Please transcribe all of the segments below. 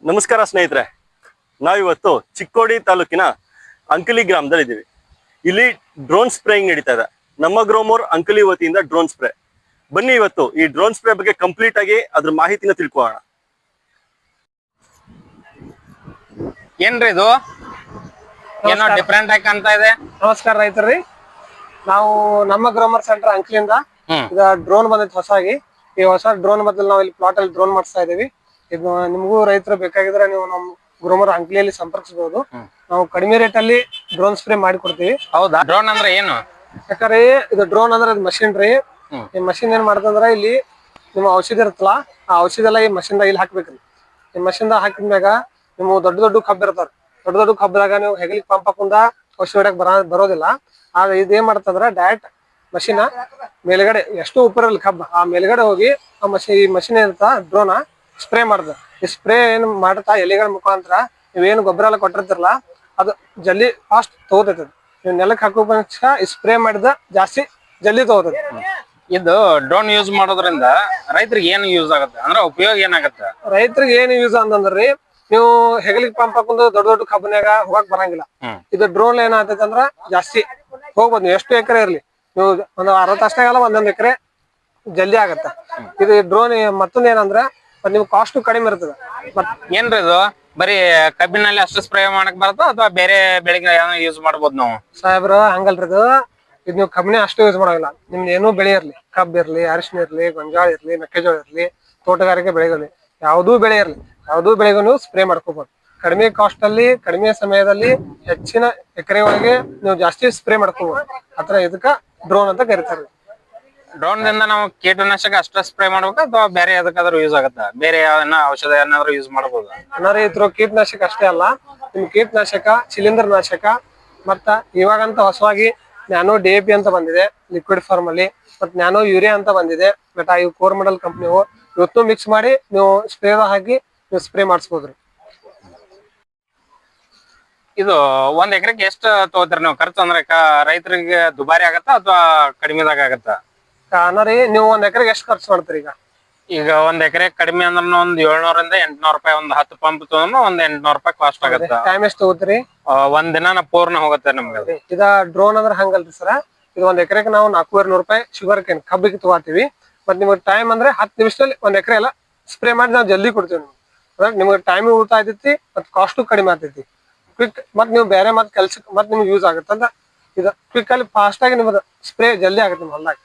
ನಮಸ್ಕಾರ ಸ್ನೇಹಿತರೆ, ನಾವಿವತ್ತು ಚಿಕ್ಕೋಡಿ ತಾಲೂಕಿನ ಅಂಕಲಿ ಗ್ರಾಮದಲ್ಲಿ ಇದ್ದೀವಿ. ಇಲ್ಲಿ ಡ್ರೋನ್ ಸ್ಪ್ರೇಯಿಂಗ್ ನಡೀತಾ ಇದೆ. ನಮ್ಮ ಗ್ರೋಮೋರ್ ಅಂಕಲಿ ವತಿಯಿಂದ ಡ್ರೋನ್ ಸ್ಪ್ರೇ. ಬನ್ನಿ ಇವತ್ತು ಈ ಡ್ರೋನ್ ಸ್ಪ್ರೇ ಬಗ್ಗೆ ಕಂಪ್ಲೀಟ್ ಆಗಿ ಅದ್ರ ಮಾಹಿತಿನ ತಿಳ್ಕೊಳ್ಳೋಣ. ಏನ್ರಿ ಇದು ಏನೋ ಡಿಫ್ರೆಂಟ್ ಆಗಿ ಕಾಣ್ತಾ ಇದೆ. ನಮಸ್ಕಾರ ರೈತರ್ರಿ, ನಾವು ನಮ್ಮ ಗ್ರೋಮರ್ ಸೆಂಟರ್ ಅಂಕ್ಲಿಯಿಂದ ಈಗ ಡ್ರೋನ್ ಬಂದೈತಿ ಹೊಸಾಗಿ. ಈ ಹೊಸ ಡ್ರೋನ್ ಬದಲು ನಾವು ಇಲ್ಲಿ ಪ್ಲಾಟ್ ಅಲ್ಲಿ ಡ್ರೋನ್ ಮಾಡಿಸ್ತಾ ಇದೀವಿ. ಇದು ನಿಮಗೂ ರೈತರು ಬೇಕಾಗಿದ್ರೆ ನೀವು ನಮ್ಮ ಗ್ರೋಮರ್ ಅಂಕ್ಲಿಯಲ್ಲಿ ಸಂಪರ್ಕಿಸಬಹುದು. ನಾವು ಕಡಿಮೆ ರೇಟ್ ಅಲ್ಲಿ ಡ್ರೋನ್ ಸ್ಪ್ರೇ ಮಾಡಿ ಕೊಡ್ತೀವಿ. ಹೌದಾ? ಡ್ರೋನ್ ಅಂದ್ರೆ ಏನು? ಯಾಕಂದ್ರೆ ಇದು ಡ್ರೋನ್ ಅಂದ್ರೆ ಮಷಿನ್ ರೀ. ಈ ಮಷಿನ್ ಏನ್ ಮಾಡ್ತಂದ್ರ ಇಲ್ಲಿ ನಿಮ್ಮ ಔಷಧಿ ಇರುತ್ತಲ್ಲ, ಆ ಔಷಧಿ ಎಲ್ಲ ಈ ಮಷಿನ್ ದಾಗ ಇಲ್ಲಿ ಹಾಕ್ಬೇಕ್ರಿ. ಈ ಮಷಿನ್ ದಾಗ ಹಾಕಿದ್ಮ್ಯಾಗ ನೀವು ದೊಡ್ಡ ದೊಡ್ಡ ಕಬ್ಬ್ ಇರ್ತಾರ. ದೊಡ್ಡ ದೊಡ್ಡ ಕಬ್ಬದಾಗ ನೀವು ಹೆಗಲಿಗೆ ಪಂಪ್ ಹಾಕೊಂಡ ಔಷಧಿ ಹೊಡ್ಯಾಕ್ ಬರೋದಿಲ್ಲ. ಆದ್ರೆ ಇದೇನ್ ಮಾಡ್ತಂದ್ರ ಡೈರೆಕ್ಟ್ ಮಷಿನ್ ಮೇಲ್ಗಡೆ ಎಷ್ಟು ಉಪ್ಪರಲ್ಲಿ ಕಬ್ಬ ಆ ಮೇಲ್ಗಡೆ ಹೋಗಿ ಈ ಮಷಿನ್ ಇರ್ತಾ ಡ್ರೋನ್ ಸ್ಪ್ರೇ ಮಾಡ್ದ. ಈ ಸ್ಪ್ರೇ ಏನ್ ಮಾಡ್ತಾ ಎಲೆಗಳ ಮುಖಾಂತರ ನೀವೇನು ಗೊಬ್ಬರ ಎಲ್ಲ ಕೊಟ್ಟಿರ್ತಿರಲ್ಲ ಅದು ಜಲ್ದಿ ಫಾಸ್ಟ್ ತಗೋತೈತದ. ನೀವು ನೆಲಕ್ಕೆ ಹಾಕೋ ಪಕ್ಷ ಈ ಸ್ಪ್ರೇ ಮಾಡಿದ ಜಾಸ್ತಿ ಜಲ್ದಿ ತಗೋತೈತಿ. ಇದು ಡ್ರೋನ್ ಯೂಸ್ ಮಾಡೋದ್ರಿಂದ ರೈತರಿಗೆ ಏನು ಯೂಸ್ ಆಗುತ್ತೆ ಅಂದ್ರೆ ಉಪಯೋಗ ಏನಾಗುತ್ತೆ? ರೈತರಿಗೆ ಏನ್ ಯೂಸ್ ಅಂತಂದ್ರಿ, ನೀವು ಹೆಗಲಿಗೆ ಪಂಪ್ ಹಾಕೊಂಡು ದೊಡ್ಡ ದೊಡ್ಡ ಕಬ್ಬನ್ಯಾಗ ಹೋಗಕ್ ಬರಂಗಿಲ್ಲ. ಇದು ಡ್ರೋನ್ ಏನಾಗ್ತೈತೆ ಅಂದ್ರ ಜಾಸ್ತಿ ಹೋಗ್ಬೋದು. ನೀವು ಎಷ್ಟು ಎಕರೆ ಇರ್ಲಿ, ನೀವು ಒಂದು 60 ಅಷ್ಟಾಗಲ್ಲ, 1 ಎಕರೆ ಜಲ್ದಿ ಆಗತ್ತ. ಇದು ಡ್ರೋನ್ ಮತ್ತೊಂದ್ ಏನಂದ್ರ ನಿಮ್ ಕಾಸ್ಟ್ ಕಡಿಮೆ ಇರ್ತದ. ಏನ್ರಿ ಇದು ಬರೀ ಕಬ್ಬಿನಲ್ಲಿ ಅಷ್ಟು ಸ್ಪ್ರೇ ಮಾಡಕ್ ಬರುತ್ತಾ ಅಥವಾ ಬೇರೆ ಬೆಳೆಗೆ ಯೂಸ್ ಮಾಡ್ಬೋದು ನಾವು? ಸಾಹೇಬ್ರ ಹಂಗಲ್ರಿ, ಇದು ನೀವು ಕಬ್ಬಿನೇ ಅಷ್ಟು ಯೂಸ್ ಮಾಡೋಲ್ಲ. ನಿಮ್ದು ಏನೋ ಬೆಳೆ ಇರ್ಲಿ, ಕಬ್ಬು ಇರ್ಲಿ, ಅರಿಶಿನ ಇರ್ಲಿ, ಗೊಂಜಾಳ ಇರ್ಲಿ, ಮೆಕ್ಕೆಜೋಳ ಇರ್ಲಿ, ತೋಟಗಾರಿಕೆ ಬೆಳೆಗಳು ಯಾವ್ದೂ ಬೆಳೆ ಇರ್ಲಿ, ಯಾವ್ದೂ ಬೆಳೆಗೂ ನೀವು ಸ್ಪ್ರೇ ಮಾಡ್ಕೋಬಹುದು. ಕಡಿಮೆ ಕಾಸ್ಟ್ ಅಲ್ಲಿ ಕಡಿಮೆ ಸಮಯದಲ್ಲಿ ಹೆಚ್ಚಿನ ಎಕರೆ ಒಳಗೆ ನೀವು ಜಾಸ್ತಿ ಸ್ಪ್ರೇ ಮಾಡ್ಕೋಬಹುದು. ಆತರ ಇದಕ್ಕ ಡ್ರೋನ್ ಅಂತ ಕರೀತಾರೆ. ಡ್ರೋನ್ ದಿಂದ ನಾವು ಕೀಟನಾಶಕ ಅಷ್ಟ ಸ್ಪ್ರೇ ಮಾಡ್ಬೇಕಾ ಅಥವಾ ಬೇರೆ ಅದಕ್ಕಾದ್ರೂ ಯೂಸ್ ಆಗುತ್ತಾ? ಬೇರೆ ಔಷಧ ಏನಾದ್ರು ಯೂಸ್ ಮಾಡಬಹುದು? ಅನಾರ ಇದ್ರ ಕೀಟನಾಶಕ ಅಷ್ಟೇ ಅಲ್ಲ, ನಿಮ್ ಕೀಟನಾಶಕ, ಶಿಲೀಂಧ್ರ ನಾಶಕ, ಮತ್ತ ಇವಾಗಂತ ಹೊಸವಾಗಿ ನ್ಯಾನೋ DAP ಅಂತ ಬಂದಿದೆ ಲಿಕ್ವಿಡ್ ಫಾರ್ಮ್ ಅಲ್ಲಿ, ಮತ್ ನ್ಯಾನೋ ಯೂರಿಯಾ ಅಂತ ಬಂದಿದೆ. ಬಟ್ ಇವು ಕೋರ್ಮಂಡಲ್ ಕಂಪ್ನಿವು ಇವತ್ತು ಮಿಕ್ಸ್ ಮಾಡಿ ನೀವು ಸ್ಪ್ರೇ ಹಾಕಿ ನೀವು ಸ್ಪ್ರೇ ಮಾಡಿಸ್ಬೋದ್ರಿ. ಇದು 1 ಎಕರೆಗೆ ಎಷ್ಟು ತಗೋತೀರಿ ನೀವು ಖರ್ಚು? ಅಂದ್ರೆ ರೈತರಿಗೆ ದುಬಾರಿ ಆಗತ್ತಾ ಅಥವಾ ಕಡಿಮೆದಾಗ ಆಗತ್ತಾ? ಅನಾರಿ ನೀವು 1 ಎಕರೆಗೆ ಎಷ್ಟು ಖರ್ಚು ಮಾಡ್ತೀರಿ? ಈಗ 1 ಎಕರೆ ಕಡಿಮೆ ಅಂದ್ರೆ ಒಂದ್ 700 ರಿಂದ 800 ರೂಪಾಯಿ. ಒಂದ್ 10 ಪಂಪ್ ತಗೊಂಡ್ರು ಒಂದ್ 800 ರೂಪಾಯಿ ಕಾಸ್ಟ್ ಆಗತ್ತ. ಟೈಮ್ ಎಷ್ಟು ತಗೋತೀರಿ? ಒಂದ್ ದಿನ ಪೂರ್ಣ ಹೋಗುತ್ತೆ ನಮ್ಗೆ. ಇದ ಡ್ರೋನ್ ಅಂದ್ರೆ ಹಂಗಲ್ರಿ ಸರ, ಇದು 1 ಎಕರೆಗೆ ನಾವು 400 ರೂಪಾಯಿ ಶುಗರ್ ಕೇನ್ ಕಬ್ಬಿಗೆ ತಗೋತೀವಿ. ಮತ್ ನಿಮ್ಗೆ ಟೈಮ್ ಅಂದ್ರೆ 10 ನಿಮಿಷದಲ್ಲಿ 1 ಎಕರೆ ಎಲ್ಲ ಸ್ಪ್ರೇ ಮಾಡಿ ನಾವು ಜಲ್ದಿ ಕೊಡ್ತೀವಿ. ನಿಮ್ಗೆ ಟೈಮ್ ಉಳಿತಾಯ ಆಗ್ತೈತಿ, ಮತ್ ಕಾಸ್ಟು ಕಡಿಮೆ ಆಗ್ತೈತಿ. ಕ್ವಿಕ್ ಮತ್ ನೀವು ಬೇರೆ ಮತ್ ಕೆಲ್ಸಕ್ಕೆ ಮತ್ ನಿಮ್ಗೆ ಯೂಸ್ ಆಗುತ್ತೆ ಅಂತ ಇದು ಕ್ವಿಕ್ ಅಲ್ಲಿ ಫಾಸ್ಟ್ ಆಗಿ ನಿಮ್ದು ಸ್ಪ್ರೇ ಜಲ್ದಿ ಆಗುತ್ತೆ ನಿಮ್ ಹೊಲ್ದಾಗ.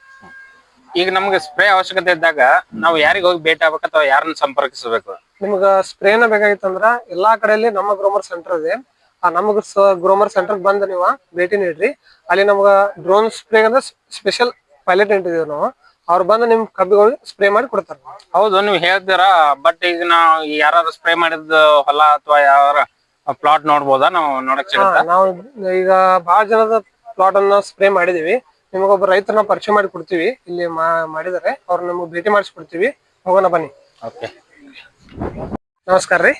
ಈಗ ನಮ್ಗೆ ಸ್ಪ್ರೇ ಅವಶ್ಯಕತೆ ಇದ್ದಾಗ ನಾವು ಯಾರಿಗೆ ಹೋಗಿ ಭೇಟಿ ಆಗ್ಬೇಕು ಅಥವಾ ಯಾರನ್ನ ಸಂಪರ್ಕಿಸಬೇಕು? ನಿಮ್ಗ ಸ್ಪ್ರೇನ ಬೇಕಾಗಿತ್ತಂದ್ರ ಎಲ್ಲಾ ಕಡೆಯಲ್ಲಿ ನಮ್ಮ ಗ್ರೋಮರ್ ಸೆಂಟರ್ ಇದೆ. ಆ ನಮಗ ಗ್ರೋಮರ್ ಸೆಂಟರ್ ಬಂದ್ ನೀವು ಭೇಟಿ ನೀಡ್ರಿ. ಅಲ್ಲಿ ನಮ್ಗ ಡ್ರೋನ್ ಸ್ಪ್ರೇ ಅಂದ್ರೆ ಸ್ಪೆಷಲ್ ಪೈಲಟ್ ಇಟ್ಟಿದೀವಿ ನಾವು. ಅವ್ರು ಬಂದು ನಿಮ್ ಕಬ್ಬಿಗಳಿಗೆ ಸ್ಪ್ರೇ ಮಾಡಿ ಕೊಡ್ತಾರ. ಹೌದು, ನೀವು ಹೇಳ್ತೀರಾ. ಬಟ್ ಈಗ ನಾವು ಯಾರು ಸ್ಪ್ರೇ ಮಾಡಿದ ಹೊಲ ಅಥವಾ ಯಾರ ಪ್ಲಾಟ್ ನೋಡ್ಬೋದಾ? ನಾವು ನೋಡಕ್ ಸಿಗುತ್ತಾ? ನಾವು ಈಗ ಬಹಳ ಜನದ ಪ್ಲಾಟ್ ಅನ್ನ ಸ್ಪ್ರೇ ಮಾಡಿದೀವಿ. ನಿಮಗೊಬ್ಬ ರೈತರನ್ನ ಪರಿಚಯ ಮಾಡಿ ಕೊಡ್ತೀವಿ, ಇಲ್ಲಿ ಮಾಡಿದಾರೆ. ಅವ್ರ ನಮ್ಗೆ ಭೇಟಿ ಮಾಡಿಸ್ಕೊಡ್ತೀವಿ. ಹೋಗೋಣ ಬನ್ನಿ. ನಮಸ್ಕಾರ ರೀ,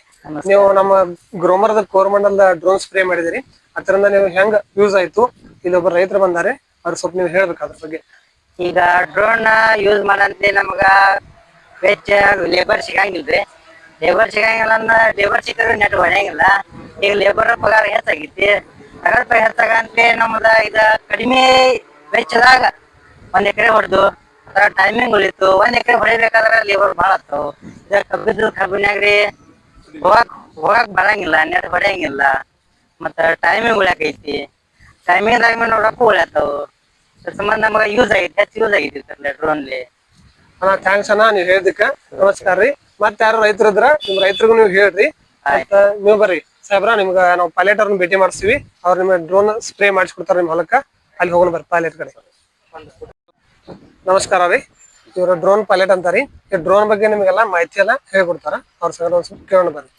ನೀವು ನಮ್ಮ ಗ್ರೋಮರ್ದ ಕೋರ್ಮಂಡಲ್ ಡ್ರೋನ್ ಸ್ಪ್ರೇ ಮಾಡಿದಿರಿ. ಅದರಿಂದ ನೀವು ಹೆಂಗ್ ಯೂಸ್ ಆಯ್ತು? ಇಲ್ಲೊಬ್ಬ ರೈತರು ಬಂದಾರೆ, ಅವ್ರ ಸ್ವಲ್ಪ ನೀವು ಹೇಳ್ಬೇಕು ಅದ್ರ ಬಗ್ಗೆ. ಈಗ ಡ್ರೋನ್ ಯೂಸ್ ಮಾಡಂತೆ ನಮಗ ವೆಚ್ಚ ಲೇಬರ್ ಸಿಗಂಗಿಲ್ರಿ. ಲೇಬರ್ ಸಿಗಂಗಿಲ್ಲ ಅಂದ್ರ ಲೇಬರ್ ಸಿಕ್ಕರು ನೆಟ್ ಹೊಡೆಯಂಗಿಲ್ಲ. ಈಗ ಲೇಬರ್ ಪಗಾರ ಹೆಚ್ಚಾಗೈತಿ. ಪಗಾರ ಹೆಚ್ಚಾಗಂತೆ ನಮ್ದ ಇದ ಕಡಿಮೆ ವೆಚ್ಚದಾಗ 1 ಎಕರೆ ಹೊಡೆದು ಅದರ ಟೈಮಿಂಗ್ ಉಳಿತು. 1 ಎಕರೆ ಹೊಡಿಬೇಕಾದ್ರ ಲೇಬರ್ ಭಾಳ ಆಗ್ತಾವ. ಇದ ಕಬ್ಬಿನಾಗ್ರಿ ಹೋಗಕ್ ಬರಂಗಿಲ್ಲ, ನೆಟ್ ಹೊಡೆಯಂಗಿಲ್ಲ, ಮತ್ತ ಟೈಮಿಂಗ್ ಉಳಿಯಾಕೈತಿ. ಟೈಮಿಂಗ್ದಾಗ ನೋಡಕ್ಕೂ ಉಳಿಯತ್ತಾವು. ಸಂಬಂಧ ನಮಗ ಯೂಸ್ ಆಗೈತಿ, ಹೆಚ್ಚು ಯೂಸ್ ಆಗೈತಿ ಡ್ರೋನ್ಲಿ. ಥ್ಯಾಂಕ್ಸ್ ಅಣ್ಣ, ನೀವ್ ಹೇಳಿದಕ್ಕ. ನಮಸ್ಕಾರ ರೀ. ಮತ್ತ ಯಾರು ರೈತರು ಇದ್ರ ನಿಮ್ ರೈತರಿಗೂ ನೀವು ಹೇಳ್ರಿ. ನೀವು ಬರ್ರಿ ಸಾಹೇಬ್ರ, ನಿಮ್ಗ ನಾವು ಪೈಲಟ್ ಅವ್ರನ್ನ ಭೇಟಿ ಮಾಡಿಸ್ತೀವಿ. ಅವ್ರ ನಿಮ್ ಡ್ರೋನ್ ಸ್ಪ್ರೇ ಮಾಡಿಸ್ಕೊಡ್ತಾರ ನಿಮ್ ಹೊಲಕ್ಕ. ಅಲ್ಲಿ ಹೋಗೋಣ ಬರ್ರಿ ಪೈಲಟ್ ಕಡೆ. ನಮಸ್ಕಾರ ರೀ, ಇವ್ರ ಡ್ರೋನ್ ಪೈಲಟ್ ಅಂತಾರಿ. ಈ ಡ್ರೋನ್ ಬಗ್ಗೆ ನಿಮ್ಗೆಲ್ಲ ಮಾಹಿತಿ ಎಲ್ಲ ಹೇಳ್ಕೊಡ್ತಾರ. ಅವ್ರ ಸಂಗಡ ಒಂದ್ ಸ್ವಲ್ಪ ಕೇಳೋಣ ಬರ್ರಿ.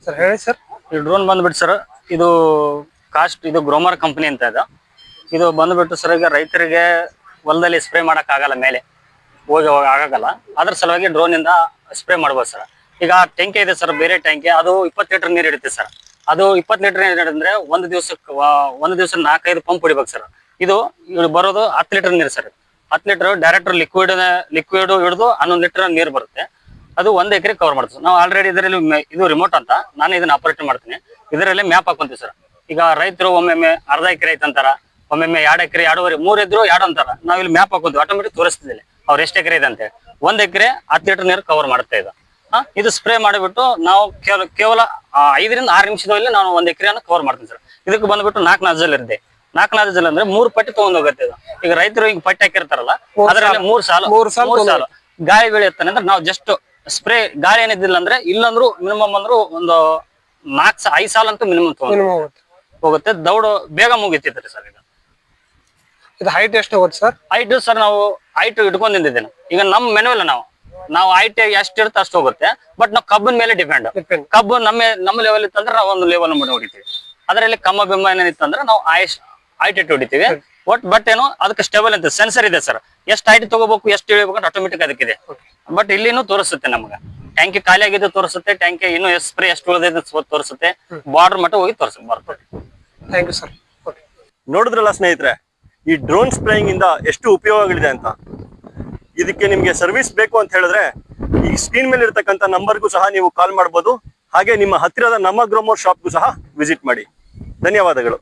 ಸರ್ ಹೇಳಿ ಸರ್. ಈ ಡ್ರೋನ್ ಬಂದ್ಬಿಟ್ಟು ಸರ್, ಇದು ಇದು ಗ್ರೋಮರ್ ಕಂಪನಿ ಅಂತ ಇದು ಬಂದ್ಬಿಟ್ಟು ಸರ್, ಈಗ ರೈತರಿಗೆ ಹೊಲದಲ್ಲಿ ಸ್ಪ್ರೇ ಮಾಡಕ್ ಆಗಲ್ಲ, ಮೇಲೆ ಹೋಗಿ ಆಗಲ್ಲ. ಅದ್ರ ಸಲುವಾಗಿ ಡ್ರೋನ್ ಇಂದ ಸ್ಪ್ರೇ ಮಾಡ್ಬೋದು ಸರ್. ಈಗ ಟ್ಯಾಂಕಿ ಇದೆ ಸರ್, ಬೇರೆ ಟ್ಯಾಂಕಿ, ಅದು 20 ಲೀಟರ್ ನೀರು ಇಡುತ್ತೆ ಸರ್. ಅದು 20 ಲೀಟರ್ ನೀರು ಅಂದ್ರೆ ಒಂದು ದಿವಸ 4-5 ಪಂಪ್ ಹೊಡಿಬೇಕು ಸರ್. ಇದು ಬರೋದು 10 ಲೀಟರ್ ನೀರು ಸರ್. 10 ಲೀಟರ್ ಡೈರೆಕ್ಟ್ ಲಿಕ್ವಿಡ್ ಹಿಡಿದು 11 ಲೀಟರ್ ನೀರು ಬರುತ್ತೆ. ಅದು 1 ಎಕರೆ ಕವರ್ ಮಾಡ್ತೀವಿ ನಾವು ಆಲ್ರೆಡಿ ಇದರಲ್ಲಿ ಇದು ರಿಮೋಟ್ ಅಂತ ನಾನು ಇದನ್ನ ಆಪರೇಟ್ ಮಾಡ್ತೀನಿ. ಇದರಲ್ಲಿ ಮ್ಯಾಪ್ ಹಾಕೊಂತೀವಿ ಸರ್. ಈಗ ರೈತರು ಒಮ್ಮೊಮ್ಮೆ ಅರ್ಧ ಎಕರೆ ಐತಂತಾರ, ಒಮ್ಮೊಮ್ಮೆ 2 ಎಕರೆ 2.5 3 ಇದ್ರು 2 ಅಂತಾರ. ನಾವ್ ಇಲ್ಲಿ ಮ್ಯಾಪ್ ಹಾಕೊಂತೀವಿ, ಆಟೋಮೆಟಿಕ್ ತೋರಿಸ್ತಿದ್ದಿಲ್ಲ ಅವ್ರು ಎಷ್ಟು ಎಕರೆ ಇದೆ ಅಂತ. 1 ಎಕರೆ 10 ಲೀಟರ್ ನೀರು ಕವರ್ ಮಾಡುತ್ತೆ ಇದು. ಇದು ಸ್ಪ್ರೇ ಮಾಡಿಬಿಟ್ಟು ನಾವು ಕೇವಲ 5 ರಿಂದ 6 ನಿಮಿಷದಲ್ಲಿ ನಾನು 1 ಎಕರೆಯನ್ನು ಕವರ್ ಮಾಡ್ತೀನಿ ಸರ್. ಇದಕ್ಕೆ ಬಂದ್ಬಿಟ್ಟು 4 ನಾಜಲ್ ಇರುತ್ತೆ. 4 ನಾಜಲ್ ಅಂದ್ರೆ 3 ಪಟ್ಟಿ ತಗೊಂಡ್ ಹೋಗುತ್ತೆ ಇದು. ಈಗ ರೈತರು ಈಗ ಪಟ್ಟಿ ಹಾಕಿರ್ತಾರಲ್ಲ ಅದರಲ್ಲಿ 3 ಸಾಲು ಗಾಳಿ ಬೆಳೆಯುತ್ತಾನೆ ಅಂದ್ರೆ ನಾವು ಜಸ್ಟ್ ಸ್ಪ್ರೇ ಗಾಳಿ ಏನಿದ್ದಿಲ್ಲ ಅಂದ್ರೆ ಇಲ್ಲಂದ್ರು ಮಿನಿಮಮ್ ಅಂದ್ರು ಒಂದು 5 ಸಾಲ ಅಂತೂ ಮಿನಿಮಮ್ ಹೋಗುತ್ತೆ. ದೌಡು ಬೇಗ ಮುಗಿತೈತ್ರಿ ಸರ್. ಇದು ಹೈಟ್ ಎಷ್ಟು ಹೋಗುತ್ತೆ ಸರ್? ಹೈಟ್ ಸರ್ ನಾವು ಹೈಟ್ ಇಟ್ಕೊಂಡಿದ್ದೇನೆ. ಈಗ ನಮ್ಮ ಮೆನುವಲ್ಲ ನಾವು ಹೈಟ್ ಎಷ್ಟು ಇರುತ್ತೆ ಅಷ್ಟು ಹೋಗುತ್ತೆ. ಬಟ್ ನಾವು ಕಬ್ಬಿನ ಮೇಲೆ ಡಿಪೆಂಡ್. ಕಬ್ಬು ನಮ್ಮ ಲೆವೆಲ್ ಇತ್ತಂದ್ರೆ ನಾವು ಒಂದು ಲೆವೆಲ್ ಮಾಡಿ ಹೊಡಿತೀವಿ. ಅದರಲ್ಲಿ ಕಮ್ಮ ಬೆಮ್ಮ ಏನಿತ್ತಂದ್ರೆ ನಾವು ಹೈಟ್ ಇಟ್ಟು ಹೊಡಿತೀವಿ. ಬಟ್ ಏನು ಅದಕ್ಕೆ ಸ್ಟೇಬಲ್ ಅಂತ ಸೆನ್ಸರ್ ಇದೆ ಸರ್. ಎಷ್ಟು ಹೈಟ್ ತಗೋಬೇಕು ಎಷ್ಟು ಇಳಿಬೇಕು ಅಂತ ಆಟೋಮೆಟಿಕ್ ಅದಕ್ಕಿದೆ. ಬಟ್ ಇಲ್ಲಿನೂ ತೋರಿಸುತ್ತೆ ನಮ್ಗೆ. ಟ್ಯಾಂಕಿ ಖಾಲಿ ಆಗಿದ್ದು ತೋರಿಸುತ್ತೆ, ಟ್ಯಾಂಕಿ ಇನ್ನೂ ಸ್ಪ್ರೇ ಎಷ್ಟು ಉಳಿದಿದೆ ತೋರಿಸುತ್ತೆ, ಬಾರ್ಡರ್ ಮಟ್ಟ ಹೋಗಿ ಬರ್ತದೆ. Thank you sir. ನೋಡಿದ್ರಲ್ಲ ಸ್ನೇಹಿತರೆ, ಈ ಡ್ರೋನ್ ಸ್ಪ್ರೇಯಿಂಗ್ ಇಂದ ಎಷ್ಟು ಉಪಯೋಗಗಳಿದೆ ಅಂತ. ಇದಕ್ಕೆ ನಿಮ್ಗೆ ಸರ್ವಿಸ್ ಬೇಕು ಅಂತ ಹೇಳಿದ್ರೆ ಈ ಸ್ಕ್ರೀನ್ ಮೇಲೆ ಇರ್ತಕ್ಕಂಥ ನಂಬರ್ಗೂ ಸಹ ನೀವು ಕಾಲ್ ಮಾಡ್ಬೋದು. ಹಾಗೆ ನಿಮ್ಮ ಹತ್ತಿರದ ನಮ್ಮ ಗ್ರೋಮೋರ್ ಶಾಪ್ಗೂ ಸಹ ವಿಸಿಟ್ ಮಾಡಿ. ಧನ್ಯವಾದಗಳು.